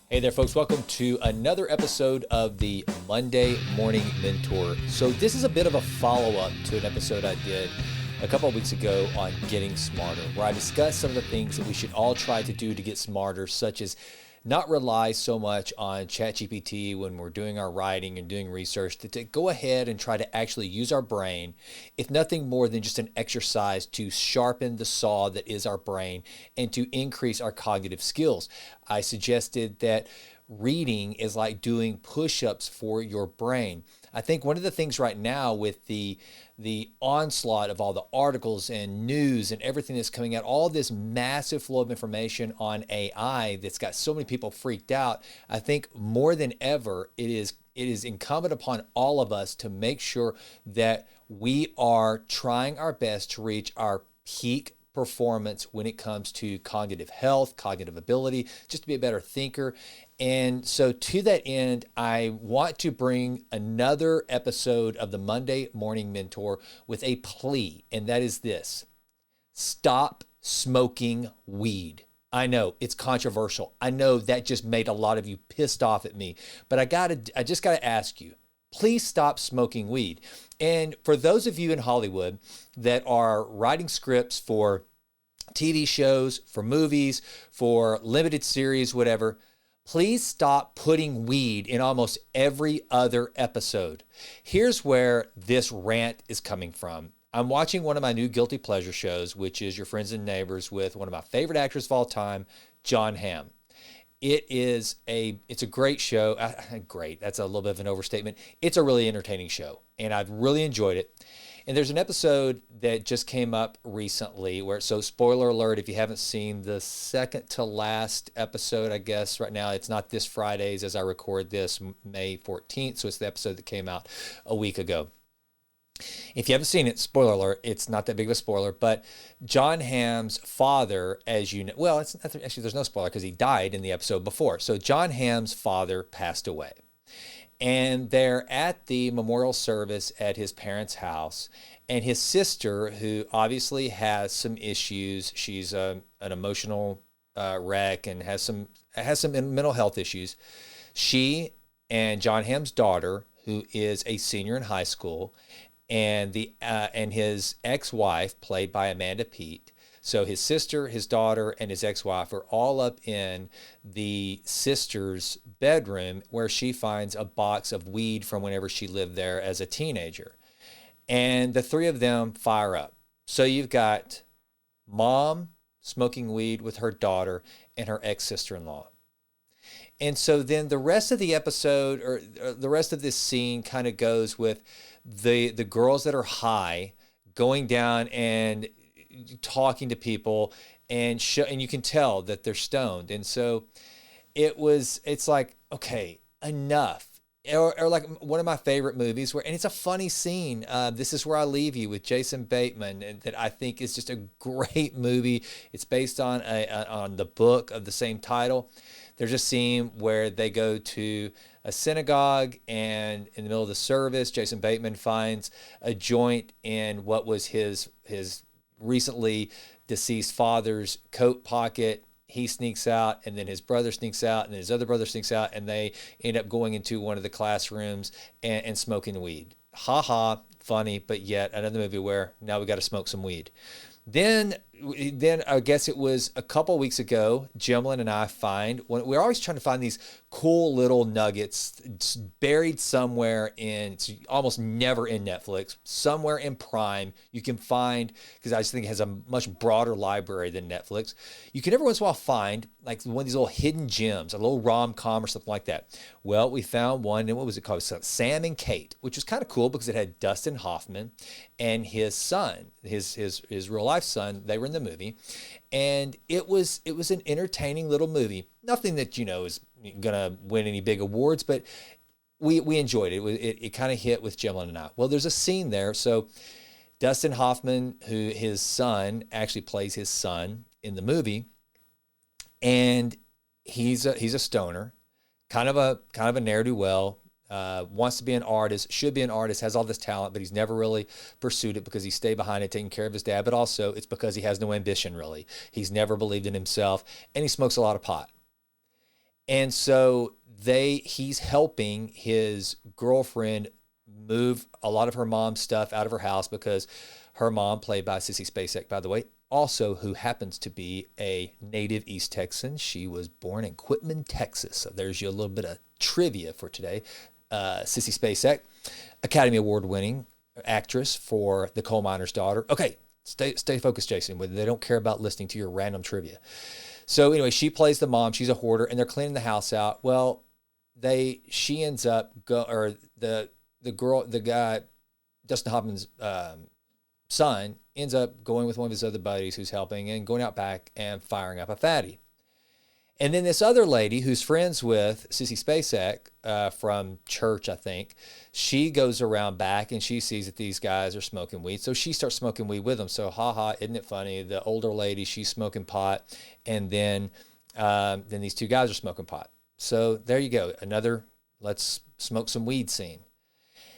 Hey there, folks. Welcome to another episode of the Monday Morning Mentor. So this is a bit of a follow-up to an episode I did a couple of weeks ago on getting smarter, where I discussed some of the things that we should all try to do to get smarter, such as not rely so much on ChatGPT when we're doing our writing and doing research, to go ahead and try to actually use our brain, if nothing more than just an exercise to sharpen the saw that is our brain and to increase our cognitive skills. I suggested that reading is like doing push-ups for your brain. I think one of the things right now with the onslaught of all the articles and news and everything that's coming out, all this massive flow of information on AI that's got so many people freaked out, I think more than ever, it is incumbent upon all of us to make sure that we are trying our best to reach our peak performance when it comes to cognitive health, cognitive ability, just to be a better thinker. And so to that end, I want to bring another episode of the Monday Morning Mentor with a plea, and that is this: stop smoking weed. I know it's controversial. I know that just made a lot of you pissed off at me, but I just gotta ask you, please stop smoking weed. And for those of you in Hollywood that are writing scripts for TV shows, for movies, for limited series, whatever, please stop putting weed in almost every other episode. Here's where this rant is coming from. I'm watching one of my new guilty pleasure shows, which is Your Friends and Neighbors, with one of my favorite actors of all time, Jon Hamm. It's a great show. Great, that's a little bit of an overstatement. It's a really entertaining show, and I've really enjoyed it. And there's an episode that just came up recently where, so spoiler alert, if you haven't seen the second to last episode, I guess right now, it's not this Friday's as I record this, May 14th. So it's the episode that came out a week ago. If you haven't seen it, spoiler alert, it's not that big of a spoiler, but Jon Hamm's father, as you know, well, actually, there's no spoiler because he died in the episode before. So Jon Hamm's father passed away. And they're at the memorial service at his parents' house, and his sister, who obviously has some issues, she's an emotional wreck and has some mental health issues. She and Jon Hamm's daughter, who is a senior in high school, and his ex-wife, played by Amanda Peet. So his sister, his daughter, and his ex-wife are all up in the sister's bedroom, where she finds a box of weed from whenever she lived there as a teenager. And the three of them fire up. So you've got mom smoking weed with her daughter and her ex-sister-in-law. And so then the rest of the episode, or the rest of this scene, kind of goes with the girls that are high going down and talking to people, and you can tell that they're stoned. And so it's like, okay, enough. Or like one of my favorite movies and it's a funny scene. This Is Where I Leave You with Jason Bateman, and that I think is just a great movie. It's based on the book of the same title. There's a scene where they go to a synagogue, and in the middle of the service, Jason Bateman finds a joint in what was his recently deceased father's coat pocket. He sneaks out, and then his brother sneaks out, and then his other brother sneaks out, and they end up going into one of the classrooms and smoking weed. Ha ha, funny, but yet another movie where now we got to smoke some weed. Then I guess it was a couple weeks ago, Jimlin and I we're always trying to find these cool little nuggets buried somewhere it's almost never in Netflix, somewhere in Prime. You can find, because I just think it has a much broader library than Netflix. You can every once in a while find like one of these little hidden gems, a little rom-com or something like that. Well, we found one, and what was it called? Sam and Kate, which was kind of cool because it had Dustin Hoffman and his son, his real life son. They were in the movie, and it was an entertaining little movie. Nothing that is gonna win any big awards, but we enjoyed it. It kind of hit with Jimlin and I. Well, there's a scene there. So Dustin Hoffman, who his son actually plays his son in the movie, and he's a stoner, kind of a ne'er-do-well. Wants to be an artist, should be an artist, has all this talent, but he's never really pursued it because he stayed behind it taking care of his dad, but also it's because he has no ambition, really. He's never believed in himself, and he smokes a lot of pot. And so he's helping his girlfriend move a lot of her mom's stuff out of her house because her mom, played by Sissy Spacek, by the way, also who happens to be a native East Texan. She was born in Quitman, Texas. So there's you a little bit of trivia for today. Sissy Spacek, Academy Award winning actress for The Coal Miner's Daughter. Okay, stay focused, Jason. They don't care about listening to your random trivia. So anyway, she plays the mom. She's a hoarder, and they're cleaning the house out. Well, she ends up the guy, Dustin Hoffman's son, ends up going with one of his other buddies who's helping and going out back and firing up a fatty. And then this other lady who's friends with Sissy Spacek from church, I think, she goes around back and she sees that these guys are smoking weed. So she starts smoking weed with them. So isn't it funny? The older lady, she's smoking pot. And then these two guys are smoking pot. So there you go. Another let's smoke some weed scene.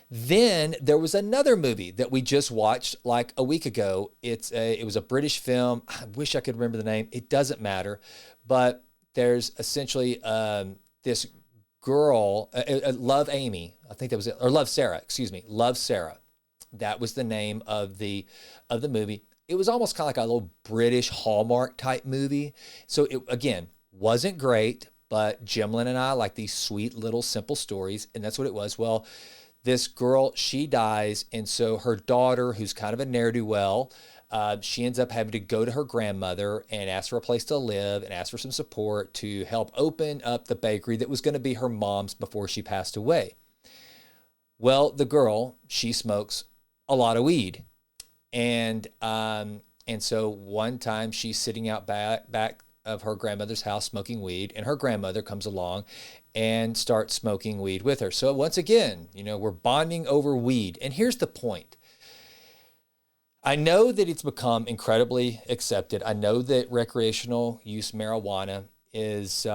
Then there was another movie that we just watched like a week ago. It was a British film. I wish I could remember the name. It doesn't matter. But there's essentially this girl, Love Amy, I think that was it, or Love Sarah, excuse me, Love Sarah. That was the name of the movie. It was almost kind of like a little British Hallmark type movie. So it, again, wasn't great, but Jimlin and I like these sweet little simple stories, and that's what it was. Well, this girl, she dies, and so her daughter, who's kind of a ne'er-do-well, she ends up having to go to her grandmother and ask for a place to live and ask for some support to help open up the bakery that was going to be her mom's before she passed away. Well, the girl, she smokes a lot of weed. And so one time she's sitting out back of her grandmother's house smoking weed, and her grandmother comes along and starts smoking weed with her. So once again, we're bonding over weed. And here's the point. I know that it's become incredibly accepted. I know that recreational use marijuana is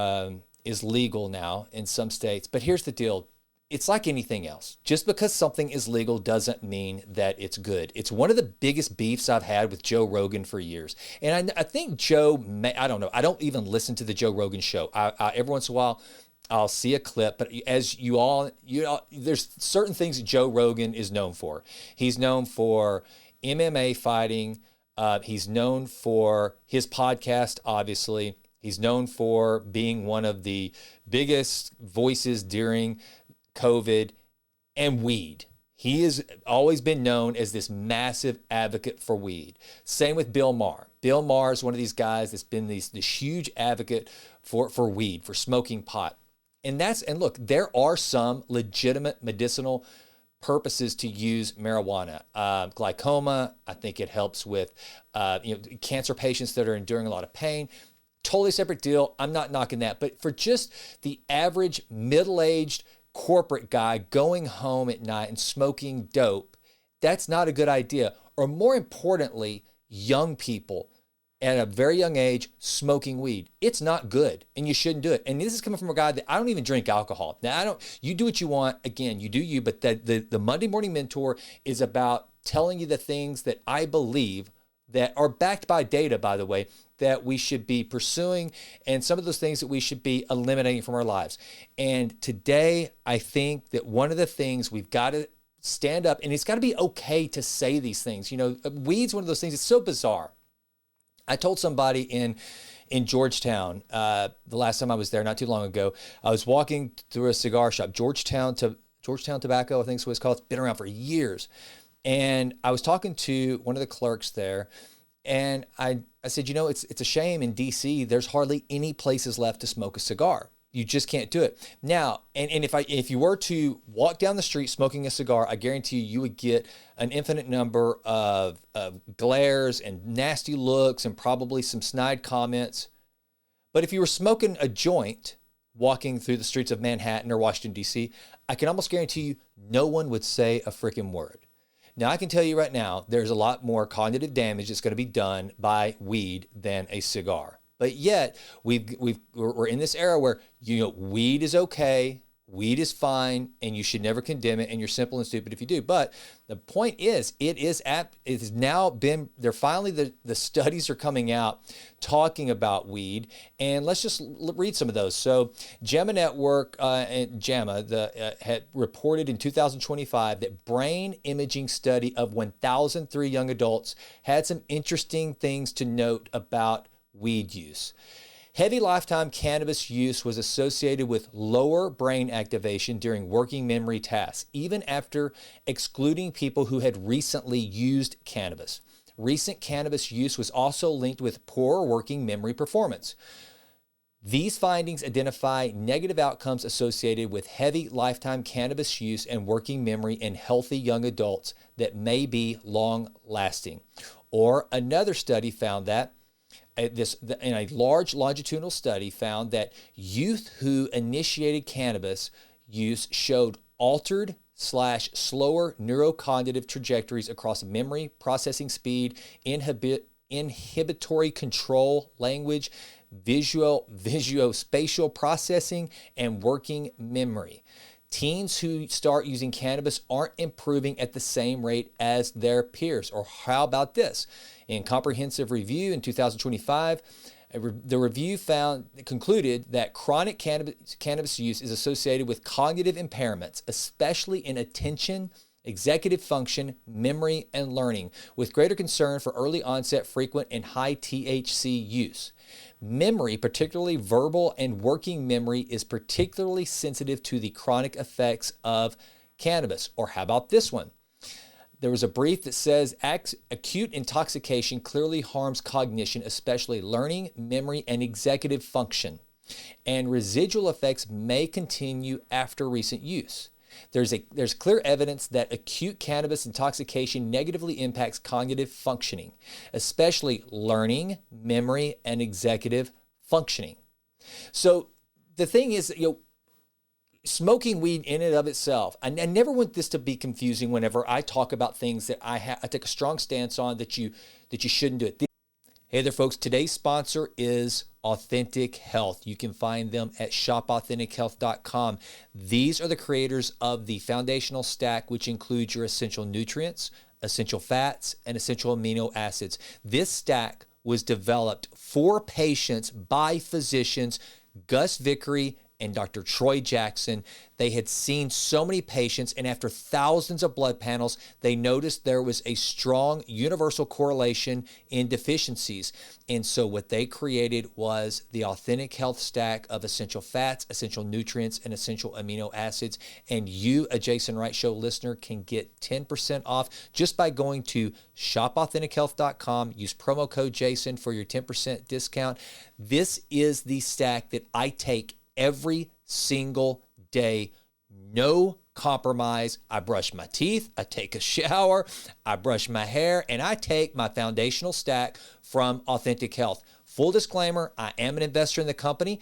legal now in some states, but here's the deal. It's like anything else. Just because something is legal doesn't mean that it's good. It's one of the biggest beefs I've had with Joe Rogan for years. And I think Joe, I don't know. I don't even listen to the Joe Rogan show. I every once in a while, I'll see a clip, but as you all, there's certain things that Joe Rogan is known for. He's known for MMA fighting. He's known for his podcast, obviously. He's known for being one of the biggest voices during COVID, and weed. He has always been known as this massive advocate for weed. Same with Bill Maher. Bill Maher is one of these guys that's been this huge advocate for weed, for smoking pot. And look, there are some legitimate medicinal purposes to use marijuana. Glaucoma, I think it helps with cancer patients that are enduring a lot of pain. Totally separate deal. I'm not knocking that. But for just the average middle-aged corporate guy going home at night and smoking dope, that's not a good idea. Or more importantly, young people at a very young age smoking weed. It's not good, and you shouldn't do it. And this is coming from a guy that I don't even drink alcohol. Now, you do what you want. Again, you do you, but the Monday Morning Mentor is about telling you the things that I believe that are backed by data, by the way, that we should be pursuing, and some of those things that we should be eliminating from our lives. And today, I think that one of the things we've got to stand up, and it's got to be okay to say these things. Weed's one of those things. It's so bizarre. I told somebody in Georgetown, the last time I was there, not too long ago, I was walking through a cigar shop, Georgetown Tobacco, I think is what it's called. It's been around for years. And I was talking to one of the clerks there, and I said, it's a shame in DC, there's hardly any places left to smoke a cigar. You just can't do it. Now, and if you were to walk down the street smoking a cigar, I guarantee you would get an infinite number of glares and nasty looks and probably some snide comments. But if you were smoking a joint walking through the streets of Manhattan or Washington, D.C., I can almost guarantee you no one would say a freaking word. Now, I can tell you right now, there's a lot more cognitive damage that's going to be done by weed than a cigar. But yet, we're in this era where, weed is okay. Weed is fine, and you should never condemn it, and you're simple and stupid if you do. But the point is, it has now been, the studies are coming out talking about weed, and let's just read some of those. So JAMA Network and JAMA had reported in 2025 that brain imaging study of 1,003 young adults had some interesting things to note about weed use. Heavy lifetime cannabis use was associated with lower brain activation during working memory tasks, even after excluding people who had recently used cannabis. Recent cannabis use was also linked with poor working memory performance. These findings identify negative outcomes associated with heavy lifetime cannabis use and working memory in healthy young adults that may be long-lasting. Or another study found that in a large longitudinal study found that youth who initiated cannabis use showed altered / slower neurocognitive trajectories across memory, processing speed, inhibitory control, language, visuospatial processing, and working memory. Teens who start using cannabis aren't improving at the same rate as their peers. Or how about this? In comprehensive review in 2025, the review concluded that chronic cannabis use is associated with cognitive impairments, especially in attention, executive function, memory, and learning, with greater concern for early onset, frequent, and high THC use. Memory, particularly verbal and working memory, is particularly sensitive to the chronic effects of cannabis. Or how about this one? There was a brief that says acute intoxication clearly harms cognition, especially learning, memory, and executive function, and residual effects may continue after recent use. There's clear evidence that acute cannabis intoxication negatively impacts cognitive functioning, especially learning, memory, and executive functioning. So the thing is, smoking weed in and of itself, I never want this to be confusing whenever I talk about things that I take a strong stance on that you shouldn't do it. Hey there, folks. Today's sponsor is Authentic Health. You can find them at shopauthentic.health.com. These are the creators of the foundational stack, which includes your essential nutrients, essential fats, and essential amino acids. This stack was developed for patients by physicians Gus Vickery and Dr. Troy Jackson. They had seen so many patients, and after thousands of blood panels, they noticed there was a strong universal correlation in deficiencies. And so what they created was the Authentic Health Stack of essential fats, essential nutrients, and essential amino acids. And you, a Jason Wright Show listener, can get 10% off just by going to shopauthentic.health.com. Use promo code Jason for your 10% discount. This is the stack that I take every single day, no compromise. I brush my teeth, I take a shower, I brush my hair, and I take my foundational stack from Authentic Health. Full disclaimer, I am an investor in the company,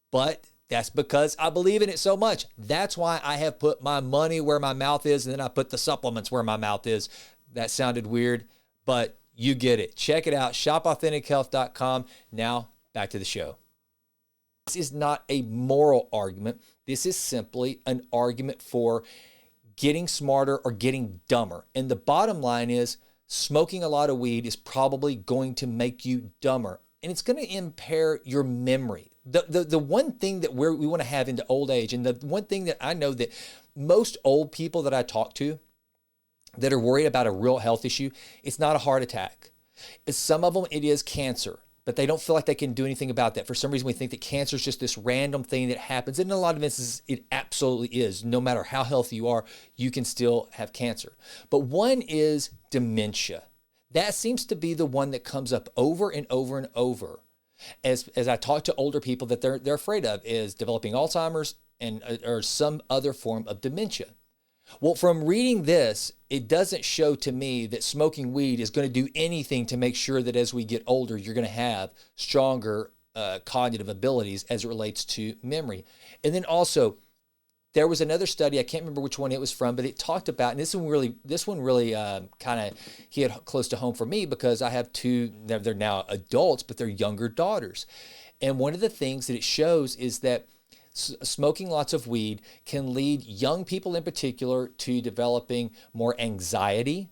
but that's because I believe in it so much. That's why I have put my money where my mouth is, and then I put the supplements where my mouth is. That sounded weird, but you get it. Check it out, shopauthentic.health.com. Now, back to the show. This is not a moral argument. This is simply an argument for getting smarter or getting dumber. And the bottom line is smoking a lot of weed is probably going to make you dumber, and it's going to impair your memory. The one thing that we want to have into old age, and the one thing that I know that most old people that I talk to that are worried about a real health issue, it's not a heart attack. Some of them, it is cancer. But they don't feel like they can do anything about that. For some reason, we think that cancer is just this random thing that happens. And in a lot of instances, it absolutely is. No matter how healthy you are, you can still have cancer. But one is dementia. That seems to be the one that comes up over and over and over. As I talk to older people that they're afraid of is developing Alzheimer's or some other form of dementia. Well, from reading this, it doesn't show to me that smoking weed is going to do anything to make sure that as we get older, you're going to have stronger cognitive abilities as it relates to memory. And then also, there was another study, I can't remember which one it was from, but it talked about, and this one really kind of hit close to home for me because I have two, they're now adults, but they're younger daughters. And one of the things that it shows is that smoking lots of weed can lead young people in particular to developing more anxiety,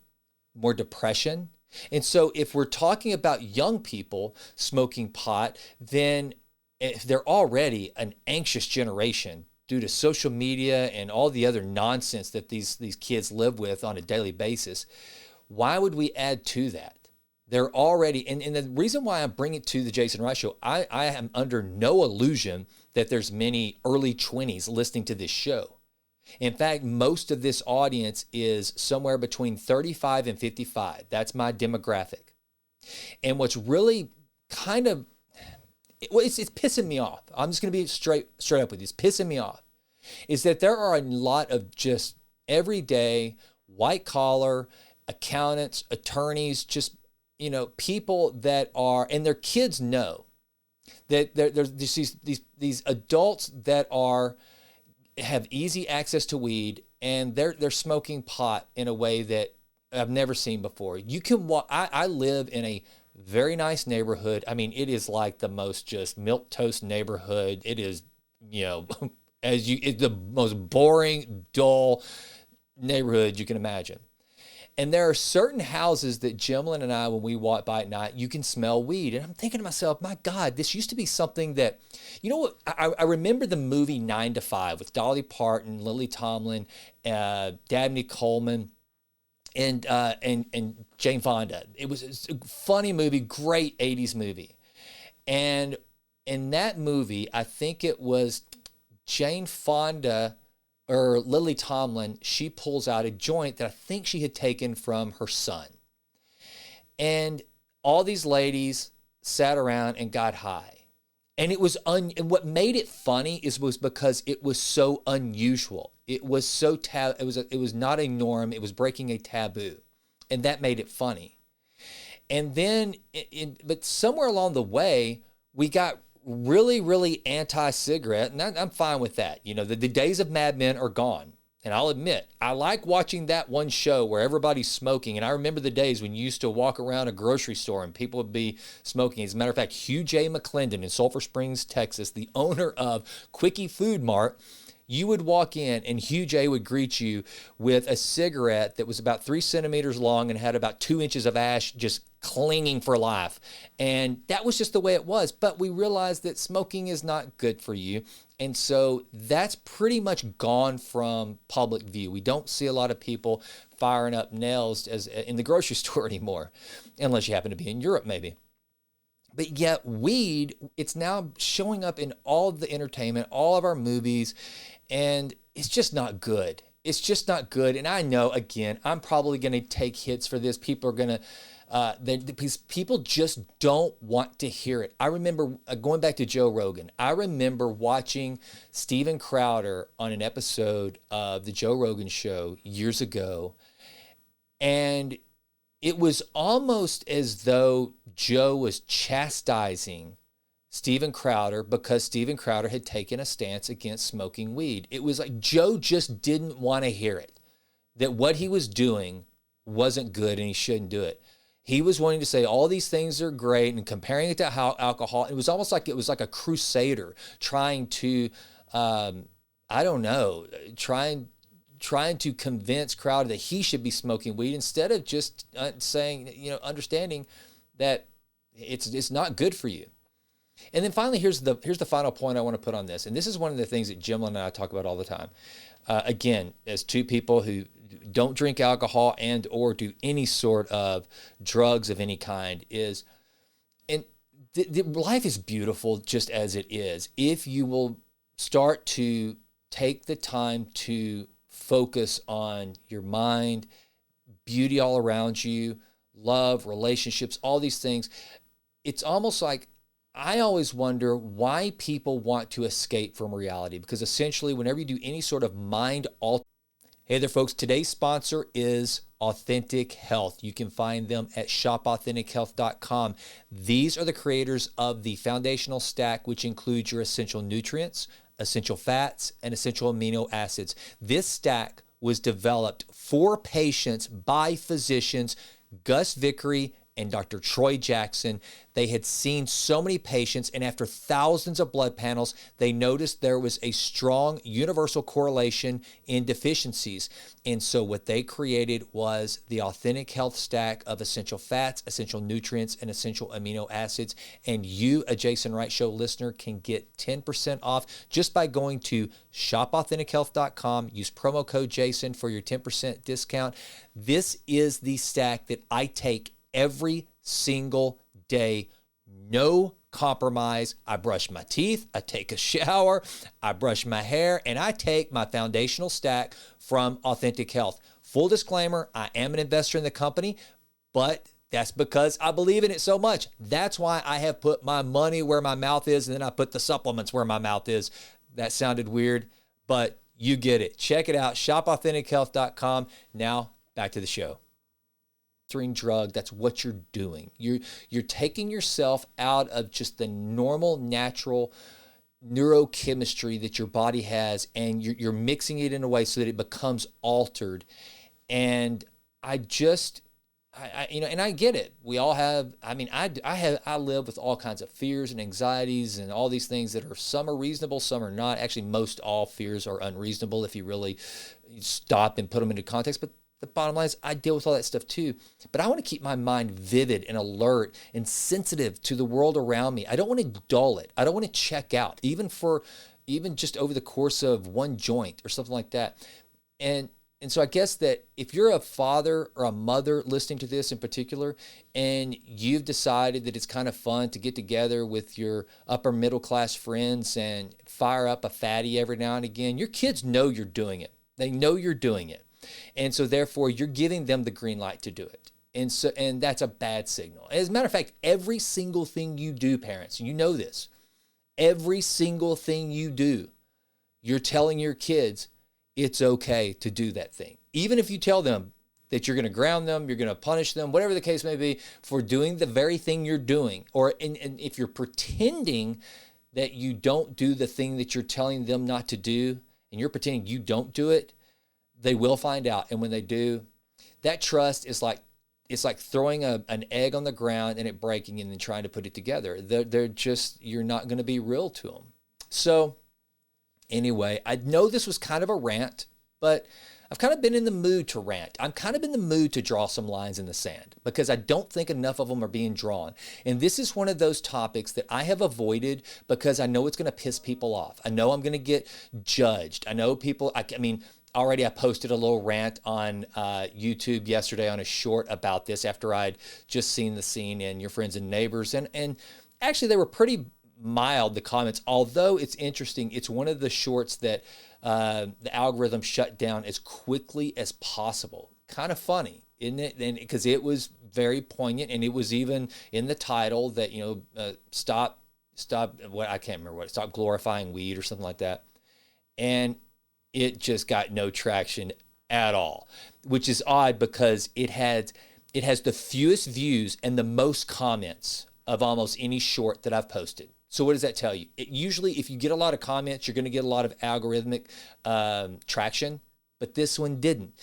more depression. And so if we're talking about young people smoking pot, then if they're already an anxious generation due to social media and all the other nonsense that these kids live with on a daily basis, why would we add to that? They're already, and the reason why I'm bringing it to the Jason Wright Show, I am under no illusion that there's many early 20s listening to this show. In fact, most of this audience is somewhere between 35 and 55. That's my demographic. And what's really kind of, well, it's pissing me off. I'm just going to be straight up with you. It's pissing me off. Is that there are a lot of just everyday white collar accountants, attorneys, just, people that are, and their kids know that there's these adults that have easy access to weed, and they're smoking pot in a way that I've never seen before. You can walk. I live in a very nice neighborhood. I mean, it is like the most just milquetoast neighborhood. It is, it's the most boring, dull neighborhood you can imagine. And there are certain houses that Jimlin and I, when we walk by at night, you can smell weed. And I'm thinking to myself, my God, this used to be something that, what? I remember the movie 9 to 5 with Dolly Parton, Lily Tomlin, Dabney Coleman, and Jane Fonda. It was a funny movie, great 80s movie. And in that movie, I think it was Jane Fonda or Lily Tomlin, she pulls out a joint that I think she had taken from her son. And all these ladies sat around and got high. And it was and what made it funny was because it was so unusual. It was so it was not a norm, it was breaking a taboo. And that made it funny. And then but somewhere along the way, we got really, really anti-cigarette, and I'm fine with that. The days of Mad Men are gone. And I'll admit, I like watching that one show where everybody's smoking. And I remember the days when you used to walk around a grocery store and people would be smoking. As a matter of fact, Hugh J. McClendon in Sulphur Springs, Texas, the owner of Quickie Food Mart, you would walk in and Hugh J. would greet you with a cigarette that was about 3 centimeters long and had about 2 inches of ash just clinging for life. And that was just the way it was. But we realized that smoking is not good for you. And so that's pretty much gone from public view. We don't see a lot of people firing up nails in the grocery store anymore, unless you happen to be in Europe maybe. But yet weed, it's now showing up in all of the entertainment, all of our movies, and it's just not good. It's just not good. And I know, again, I'm probably going to take hits for this. People are going to, because people just don't want to hear it. I remember going back to Joe Rogan. I remember watching Steven Crowder on an episode of the Joe Rogan show years ago. And it was almost as though Joe was chastising Steven Crowder because Steven Crowder had taken a stance against smoking weed. It was like Joe just didn't want to hear it, that what he was doing wasn't good and he shouldn't do it. He was wanting to say all these things are great and comparing it to how alcohol, it was almost like it was like a crusader trying to, trying to convince Crowder that he should be smoking weed instead of just saying, understanding that it's not good for you. And then finally, here's the final point I want to put on this. And this is one of the things that Jimlin and I talk about all the time. Again, as two people who don't drink alcohol and or do any sort of drugs of any kind life is beautiful just as it is. If you will start to take the time to focus on your mind, beauty all around you, love, relationships, all these things, it's almost like I always wonder why people want to escape from reality, because essentially whenever you do any sort of mind altering. Hey there folks, today's sponsor is Authentic Health. You can find them at shopauthentic.health.com. These are the creators of the foundational stack, which includes your essential nutrients, essential fats, and essential amino acids. This stack was developed for patients by physicians Gus Vickery and Dr. Troy Jackson. They had seen so many patients, and after thousands of blood panels, they noticed there was a strong universal correlation in deficiencies. And so what they created was the Authentic Health Stack of essential fats, essential nutrients, and essential amino acids. And you, a Jason Wright Show listener, can get 10% off just by going to shopauthentic.health.com. Use promo code Jason for your 10% discount. This is the stack that I take every single day. No compromise. I brush my teeth, I take a shower, I brush my hair, and I take my foundational stack from Authentic Health. Full disclaimer, I am an investor in the company, but that's because I believe in it so much. That's why I have put my money where my mouth is, and then I put the supplements where my mouth is. That sounded weird, but you get it. Check it out, shopauthentic.health.com. Now, back to the show. Drug, that's what you're doing. You're taking yourself out of just the normal, natural neurochemistry that your body has, and you're mixing it in a way so that it becomes altered. And I and I get it. We all have, I live with all kinds of fears and anxieties and all these things that are, some are reasonable, some are not. Actually, most all fears are unreasonable if you really stop and put them into context. But the bottom line is I deal with all that stuff too. But I want to keep my mind vivid and alert and sensitive to the world around me. I don't want to dull it. I don't want to check out, even just over the course of one joint or something like that. And so I guess that if you're a father or a mother listening to this in particular, and you've decided that it's kind of fun to get together with your upper middle class friends and fire up a fatty every now and again, your kids know you're doing it. They know you're doing it. And so therefore you're giving them the green light to do it. And that's a bad signal. As a matter of fact, every single thing you do, parents, you know this, every single thing you do, you're telling your kids it's okay to do that thing. Even if you tell them that you're going to ground them, you're going to punish them, whatever the case may be, for doing the very thing you're doing. And if you're pretending that you don't do the thing that you're telling them not to do, and you're pretending you don't do it, they will find out. And when they do, that trust is like, it's like throwing an egg on the ground and it breaking and then trying to put it together. They're just, you're not going to be real to them. So anyway, I know this was kind of a rant, but I've kind of been in the mood to rant. I'm kind of in the mood to draw some lines in the sand because I don't think enough of them are being drawn. And this is one of those topics that I have avoided because I know it's going to piss people off. I know I'm going to get judged. I know people, already I posted a little rant on YouTube yesterday on a short about this after I'd just seen the scene in Your Friends and Neighbors. And actually they were pretty mild, the comments, although it's interesting. It's one of the shorts that the algorithm shut down as quickly as possible. Kind of funny, isn't it? And because it was very poignant, and it was even in the title that, stop, I can't remember what, stop glorifying weed or something like that. And it just got no traction at all, which is odd because it has the fewest views and the most comments of almost any short that I've posted. So what does that tell you? Usually if you get a lot of comments, you're going to get a lot of algorithmic traction, but this one didn't.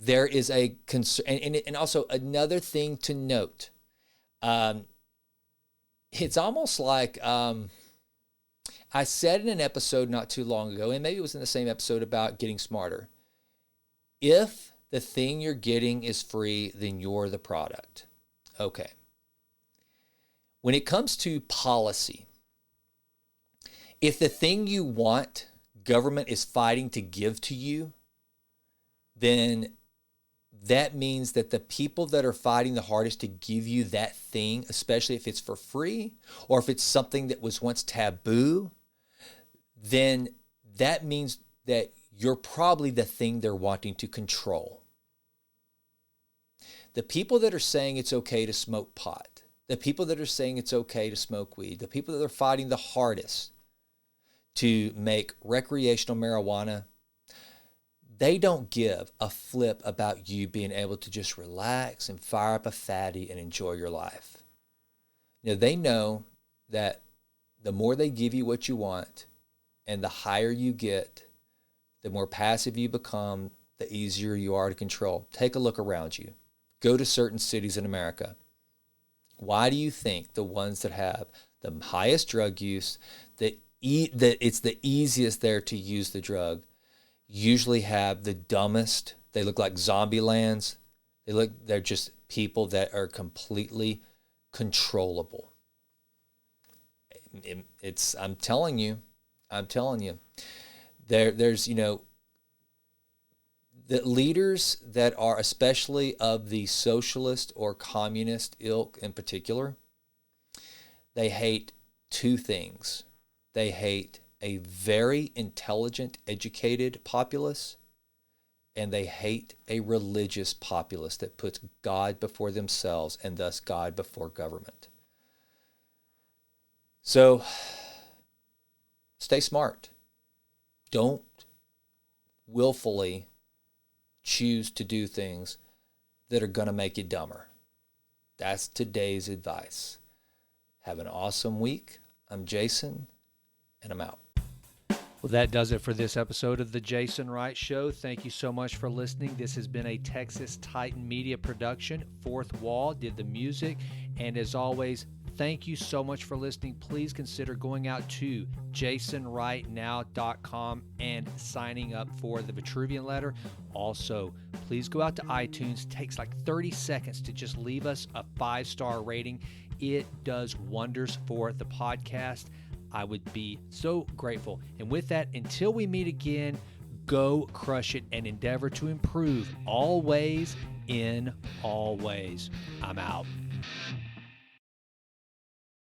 There is a concern, and also another thing to note. It's almost like, I said in an episode not too long ago, and maybe it was in the same episode about getting smarter. If the thing you're getting is free, then you're the product. Okay. When it comes to policy, if the thing you want, government is fighting to give to you, then that means that the people that are fighting the hardest to give you that thing, especially if it's for free or if it's something that was once taboo, then that means that you're probably the thing they're wanting to control. The people that are saying it's okay to smoke pot, the people that are saying it's okay to smoke weed, the people that are fighting the hardest to make recreational marijuana, they don't give a flip about you being able to just relax and fire up a fatty and enjoy your life. They know that the more they give you what you want and the higher you get, the more passive you become, the easier you are to control. Take a look around you. Go to certain cities in America. Why do you think the ones that have the highest drug use, that it's the easiest there to use the drug, usually have the dumbest? They look like zombie lands. They're just people that are completely controllable. I'm telling you, there's, the leaders that are, especially of the socialist or communist ilk in particular, they hate two things. They hate a very intelligent, educated populace, and they hate a religious populace that puts God before themselves and thus God before government. So stay smart. Don't willfully choose to do things that are going to make you dumber. That's today's advice. Have an awesome week. I'm Jason, and I'm out. Well, that does it for this episode of The Jason Wright Show. Thank you so much for listening. This has been a Texas Titan Media production. Fourth Wall did the music. And as always, thank you so much for listening. Please consider going out to jasonwrightnow.com and signing up for the Vitruvian letter. Also, please go out to iTunes. It takes like 30 seconds to just leave us a 5-star rating. It does wonders for the podcast. I would be so grateful. And with that, until we meet again, go crush it and endeavor to improve always in all ways. I'm out.